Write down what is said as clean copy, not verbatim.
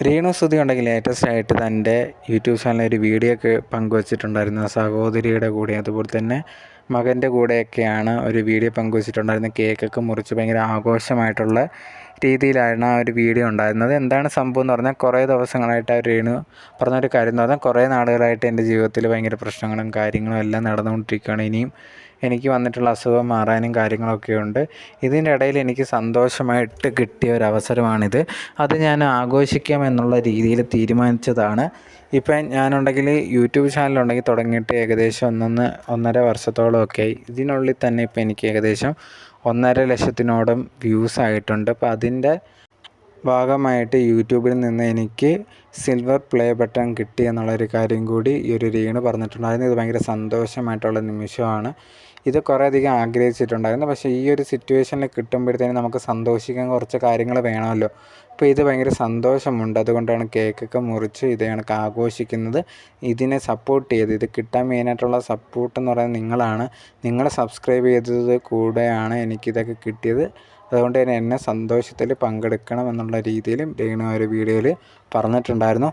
രേണു സുധി ഉണ്ടെങ്കിൽ ലേറ്റസ്റ്റ് ആയിട്ട് തൻ്റെ യൂട്യൂബ് ചാനലിൽ ഒരു വീഡിയോ ഒക്കെ പങ്കുവച്ചിട്ടുണ്ടായിരുന്നു. സഹോദരിയുടെ കൂടെ അതുപോലെ തന്നെ മകൻ്റെ കൂടെയൊക്കെയാണ് ഒരു വീഡിയോ പങ്കുവച്ചിട്ടുണ്ടായിരുന്നത്. കേക്കൊക്കെ മുറിച്ച് ഭയങ്കര ആഘോഷമായിട്ടുള്ള രീതിയിലാണ് ആ ഒരു വീഡിയോ ഉണ്ടായിരുന്നത്. എന്താണ് സംഭവം എന്ന് പറഞ്ഞാൽ, കുറേ ദിവസങ്ങളായിട്ട് ആ രേണു പറഞ്ഞൊരു കാര്യം എന്ന് പറഞ്ഞാൽ, കുറേ നാളുകളായിട്ട് എൻ്റെ ജീവിതത്തിൽ ഭയങ്കര പ്രശ്നങ്ങളും കാര്യങ്ങളും എല്ലാം നടന്നുകൊണ്ടിരിക്കുകയാണ്. ഇനിയും എനിക്ക് വന്നിട്ടുള്ള അസുഖം മാറാനും കാര്യങ്ങളൊക്കെ ഉണ്ട്. ഇതിൻ്റെ ഇടയിൽ എനിക്ക് സന്തോഷമായിട്ട് കിട്ടിയ ഒരു അവസരമാണിത്. അത് ഞാൻ ആഘോഷിക്കാം എന്നുള്ള രീതിയിൽ തീരുമാനിച്ചതാണ്. ഇപ്പം ഞാനുണ്ടെങ്കിൽ യൂട്യൂബ് ചാനലുണ്ടെങ്കിൽ തുടങ്ങിയിട്ട് ഏകദേശം 1.5 വർഷത്തോളമൊക്കെ ആയി. ഇതിനുള്ളിൽ തന്നെ ഇപ്പം എനിക്ക് ഏകദേശം 1.5 ലക്ഷത്തിനോളം വ്യൂസ് ആയിട്ടുണ്ട്. അപ്പോൾ അതിൻ്റെ ഭാഗമായിട്ട് യൂട്യൂബിൽ നിന്ന് എനിക്ക് സിൽവർ പ്ലേ ബട്ടൺ കിട്ടി എന്നുള്ളൊരു കാര്യം കൂടി ഈ ഒരു രേണു പറഞ്ഞിട്ടുണ്ടായിരുന്നു. ഇത് ഭയങ്കര സന്തോഷമായിട്ടുള്ള നിമിഷമാണ്. ഇത് കുറേയധികം ആഗ്രഹിച്ചിട്ടുണ്ടായിരുന്നു. പക്ഷേ ഈ ഒരു സിറ്റുവേഷനിൽ കിട്ടുമ്പോഴത്തേനും നമുക്ക് സന്തോഷിക്കാൻ കുറച്ച് കാര്യങ്ങൾ വേണമല്ലോ. അപ്പോൾ ഇത് ഭയങ്കര സന്തോഷമുണ്ട്. അതുകൊണ്ടാണ് കേക്കൊക്കെ മുറിച്ച് ഇത് കണക്ക് ആഘോഷിക്കുന്നത്. ഇതിനെ സപ്പോർട്ട് ചെയ്ത് ഇത് കിട്ടാൻ മെയിനായിട്ടുള്ള സപ്പോർട്ട് എന്ന് പറയുന്നത് നിങ്ങളാണ്. നിങ്ങൾ സബ്സ്ക്രൈബ് ചെയ്തത് കൂടെയാണ് എനിക്കിതൊക്കെ കിട്ടിയത്. അതുകൊണ്ട് തന്നെ എന്നെ സന്തോഷത്തിൽ പങ്കെടുക്കണം എന്നുള്ള രീതിയിലും രേണു ഒരു വീഡിയോയിൽ പറഞ്ഞിട്ടുണ്ടായിരുന്നു.